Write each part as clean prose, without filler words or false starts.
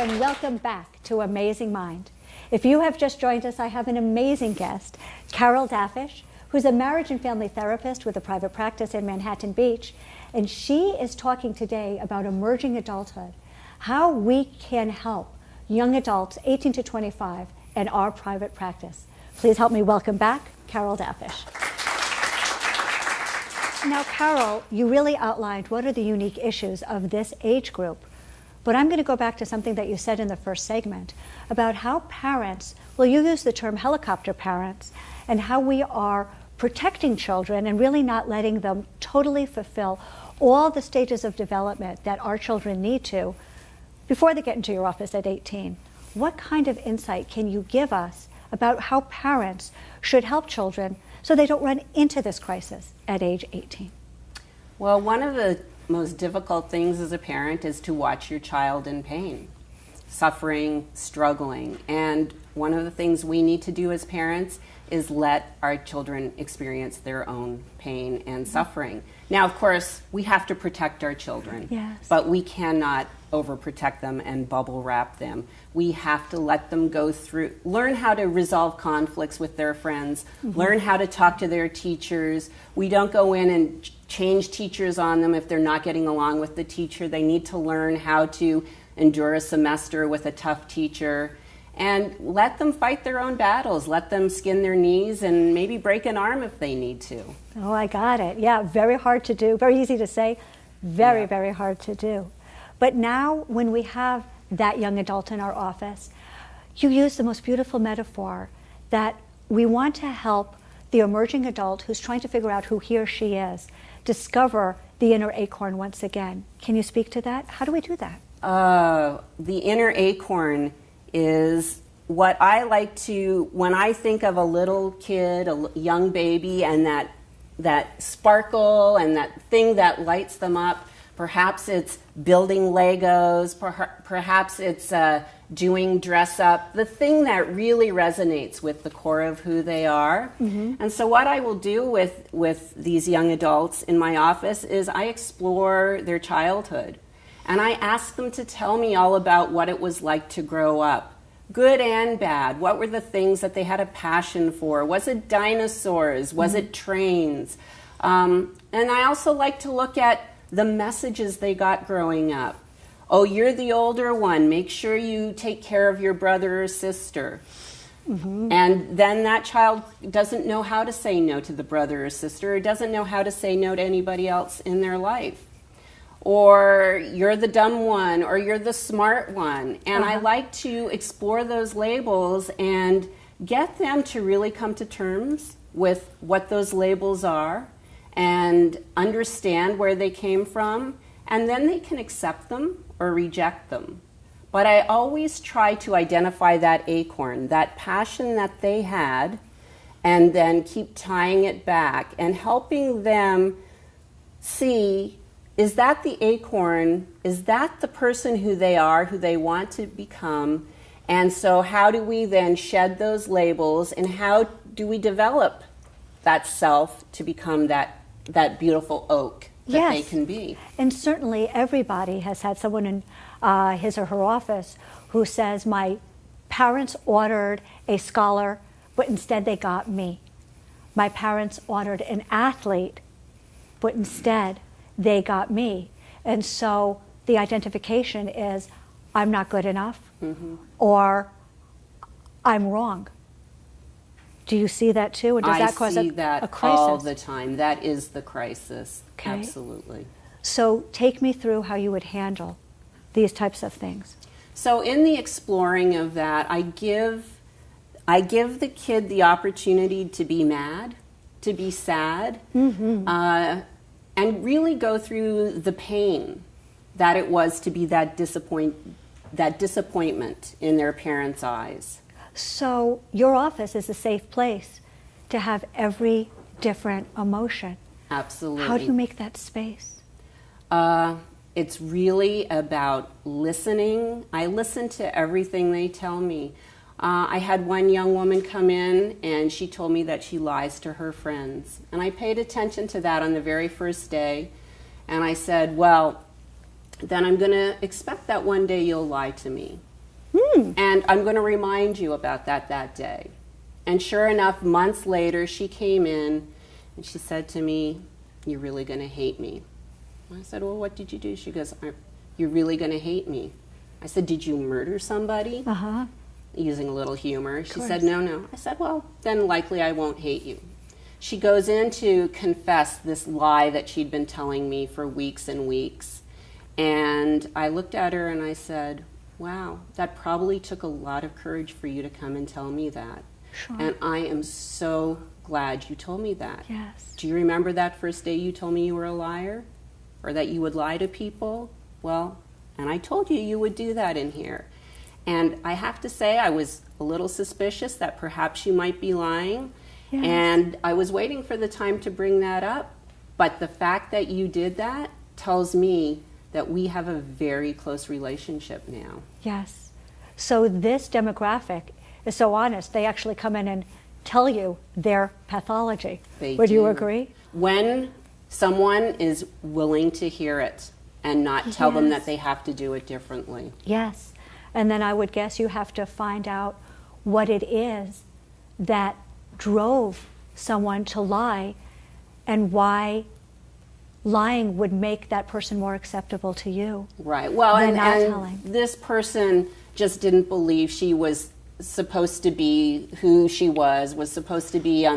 and welcome back to Amazing Mind. If you have just joined us, I have an amazing guest, Carol Dafesh, who's a marriage and family therapist with a private practice in Manhattan Beach, and she is talking today about emerging adulthood, how we can help young adults 18 to 25 in our private practice. Please help me welcome back Carol Dafesh. Now, Carol, you really outlined what are the unique issues of this age group. But I'm going to go back to something that you said in the first segment about how parents, well, you use the term helicopter parents, and how we are protecting children and really not letting them totally fulfill all the stages of development that our children need to before they get into your office at 18. What kind of insight can you give us about how parents should help children so they don't run into this crisis at age 18? Well, one of the most difficult things as a parent is to watch your child in pain, suffering, struggling. And one of the things we need to do as parents is let our children experience their own pain and suffering. Now, of course, we have to protect our children, yes, but we cannot overprotect them and bubble wrap them. We have to let them go through, learn how to resolve conflicts with their friends, learn how to talk to their teachers. We don't go in and change teachers on them if they're not getting along with the teacher. They need to learn how to endure a semester with a tough teacher, and let them fight their own battles. Let them skin their knees and maybe break an arm if they need to. Oh, I got it. Yeah, very hard to do. Very easy to say, very, very hard to do. But now when we have that young adult in our office, you use the most beautiful metaphor that we want to help the emerging adult who's trying to figure out who he or she is discover the inner acorn once again. Can you speak to that? How do we do that? The inner acorn is what I like to, when I think of a little kid, a young baby, and that sparkle and that thing that lights them up. Perhaps it's building Legos, perhaps it's doing dress up, the thing that really resonates with the core of who they are. And so what I will do with these young adults in my office is I explore their childhood. And I ask them to tell me all about what it was like to grow up, good and bad. What were the things that they had a passion for? Was it dinosaurs? Was it trains? And I also like to look at the messages they got growing up. Oh, you're the older one. Make sure you take care of your brother or sister. And then that child doesn't know how to say no to the brother or sister, or doesn't know how to say no to anybody else in their life. Or you're the dumb one, or you're the smart one. And I like to explore those labels and get them to really come to terms with what those labels are and understand where they came from, and then they can accept them or reject them. But I always try to identify that acorn, that passion that they had, and then keep tying it back and helping them see, is that the acorn? Is that the person who they are, who they want to become? And so how do we then shed those labels, and how do we develop that self to become that beautiful oak that they can be? And certainly everybody has had someone in his or her office who says, my parents ordered a scholar, but instead they got me. My parents ordered an athlete, but instead they got me. And so the identification is, I'm not good enough, or I'm wrong. Do you see that too? Or does that cause a crisis? I see that all the time. That is the crisis. Okay. Absolutely. So take me through how you would handle these types of things. So in the exploring of that, I give the kid the opportunity to be mad, to be sad, and really go through the pain that it was to be that disappointment in their parents' eyes. So your office is a safe place to have every different emotion. Absolutely. How do you make that space? It's really about listening. I listen to everything they tell me. I had one young woman come in and she told me that she lies to her friends. And I paid attention to that on the very first day. And I said, well, then I'm going to expect that one day you'll lie to me. And I'm going to remind you about that day. And sure enough, months later, she came in and she said to me, "You're really going to hate me." I said, "Well, what did you do?" She goes, "You're really going to hate me." I said, "Did you murder somebody?" Using a little humor. She said, "No." I said, "Well, then likely I won't hate you." She goes in to confess this lie that she'd been telling me for weeks and weeks. And I looked at her and I said, "Wow, that probably took a lot of courage for you to come and tell me that. Sure. And I am so glad you told me that." Yes. "Do you remember that first day you told me you were a liar? Or that you would lie to people? Well, and I told you you would do that in here." And I have to say, I was a little suspicious that perhaps you might be lying. Yes. And I was waiting for the time to bring that up. But the fact that you did that tells me that we have a very close relationship now. Yes. So this demographic is so honest. They actually come in and tell you their pathology. Would you agree? When someone is willing to hear it and not tell them that they have to do it differently. Yes. And then I would guess you have to find out what it is that drove someone to lie and why lying would make that person more acceptable to you. Right. Well, and this person just didn't believe she was supposed to be who she was supposed to be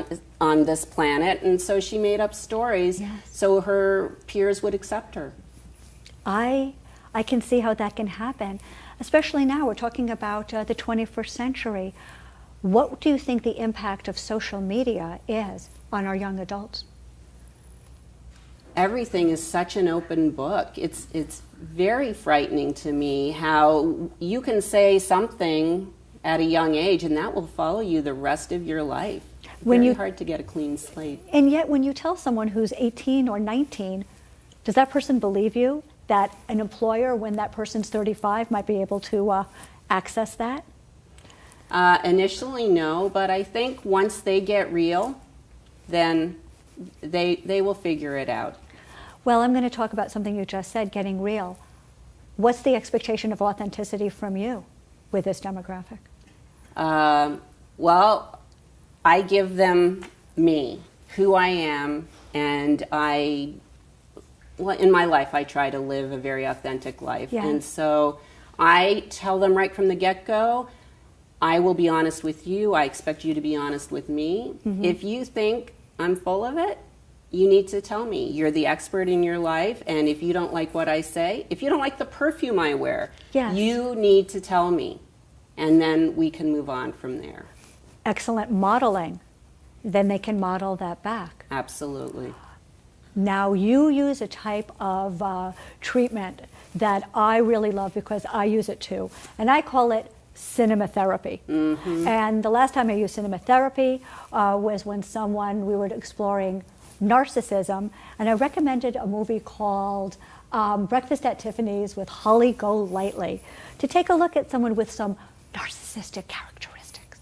on this planet, and so she made up stories so her peers would accept her. I can see how that can happen, especially now. We're talking about the 21st century. What do you think the impact of social media is on our young adults? Everything is such an open book. It's very frightening to me how you can say something at a young age and that will follow you the rest of your life. Very hard to get a clean slate. And yet when you tell someone who's 18 or 19, does that person believe you that an employer, when that person's 35, might be able to access that? Initially, no, but I think once they get real, then they will figure it out. Well, I'm going to talk about something you just said, getting real. What's the expectation of authenticity from you with this demographic? Well, I give them me, who I am, and in my life, I try to live a very authentic life. Yes. And so I tell them right from the get-go, I will be honest with you. I expect you to be honest with me. Mm-hmm. If you think I'm full of it, you need to tell me. You're the expert in your life, and if you don't like what I say, if you don't like the perfume I wear, you need to tell me, and then we can move on from there. Excellent modeling. Then they can model that back. Absolutely. Now, you use a type of treatment that I really love because I use it too, and I call it cinema therapy. Mm-hmm. And the last time I used cinema therapy was when we were exploring narcissism, and I recommended a movie called Breakfast at Tiffany's with Holly Golightly to take a look at someone with some narcissistic characteristics.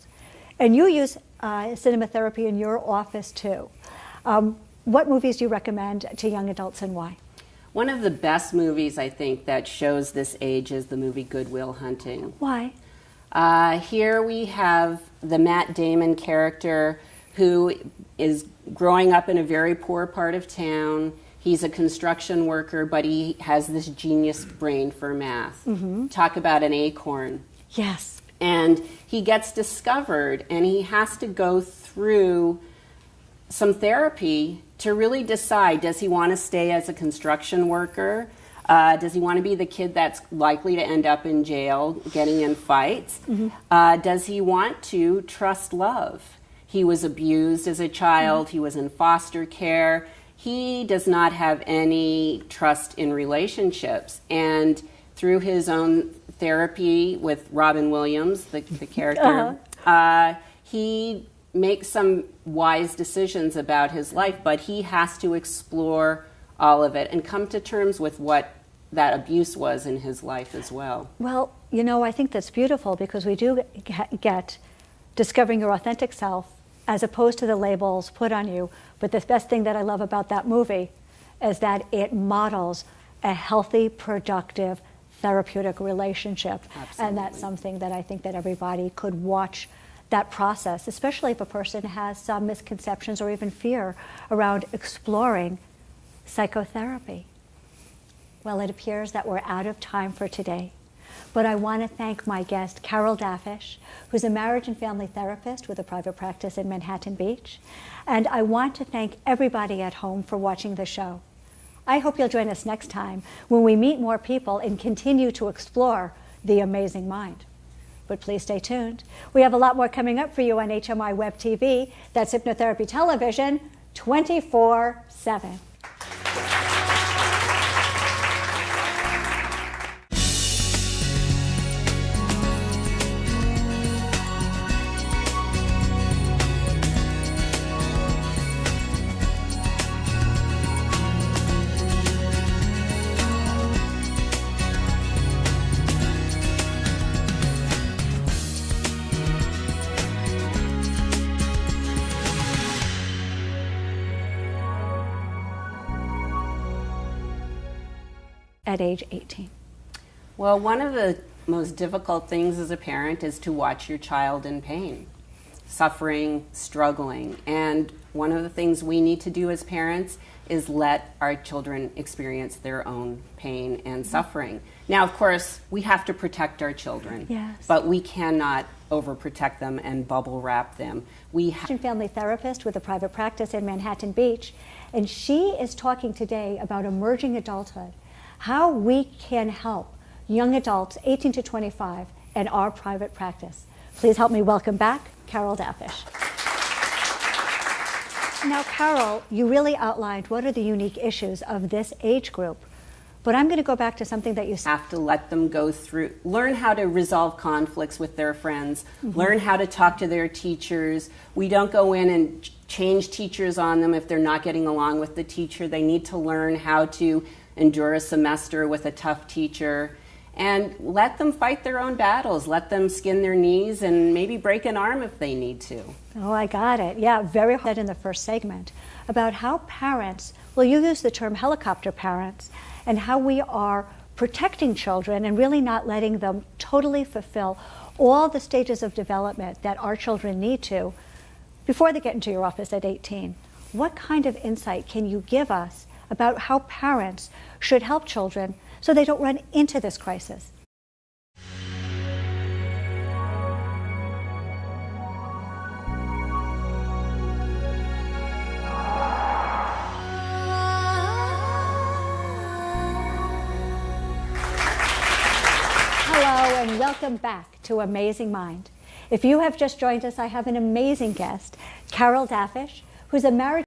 And you use cinema therapy in your office too. What movies do you recommend to young adults and why? One of the best movies, I think, that shows this age is the movie Good Will Hunting. Why? Here we have the Matt Damon character who is growing up in a very poor part of town. He's a construction worker, but he has this genius brain for math. Mm-hmm. Talk about an acorn. Yes. And he gets discovered, and he has to go through some therapy to really decide, does he want to stay as a construction worker? Does he want to be the kid that's likely to end up in jail, getting in fights? Mm-hmm. Does he want to trust love? He was abused as a child. Mm-hmm. He was in foster care. He does not have any trust in relationships. And through his own therapy with Robin Williams, the character, he makes some wise decisions about his life, but he has to explore all of it and come to terms with what that abuse was in his life as well. Well, you know, I think that's beautiful because we do get discovering your authentic self as opposed to the labels put on you. But the best thing that I love about that movie is that it models a healthy, productive therapeutic relationship. Absolutely. And that's something that I think that everybody could watch that process, especially if a person has some misconceptions or even fear around exploring psychotherapy. Well, it appears that we're out of time for today, but I want to thank my guest, Carol Dafesh, who's a marriage and family therapist with a private practice in Manhattan Beach, and I want to thank everybody at home for watching the show. I hope you'll join us next time when we meet more people and continue to explore the amazing mind. But please stay tuned. We have a lot more coming up for you on HMI Web TV. That's Hypnotherapy Television, 24/7. At age 18. Well, one of the most difficult things as a parent is to watch your child in pain, suffering, struggling. And one of the things we need to do as parents is let our children experience their own pain and suffering. Now, of course, we have to protect our children, yes, but we cannot overprotect them and bubble wrap them. We have a family therapist with a private practice in Manhattan Beach, and she is talking today about emerging adulthood, how we can help young adults 18 to 25 in our private practice. Please help me welcome back Carol Dafesh. Now, Carol, you really outlined what are the unique issues of this age group, but I'm going to go back to something that you said. Have to let them go through, learn how to resolve conflicts with their friends, learn how to talk to their teachers. We don't go in and change teachers on them if they're not getting along with the teacher. They need to learn how to endure a semester with a tough teacher, and let them fight their own battles. Let them skin their knees and maybe break an arm if they need to. Oh, I got it. Yeah, very hard in the first segment about how parents, well, you use the term helicopter parents, and how we are protecting children and really not letting them totally fulfill all the stages of development that our children need to before they get into your office at 18. What kind of insight can you give us about how parents should help children so they don't run into this crisis? Hello and welcome back to Amazing Mind. If you have just joined us, I have an amazing guest, Carol Dafesh, who's a marriage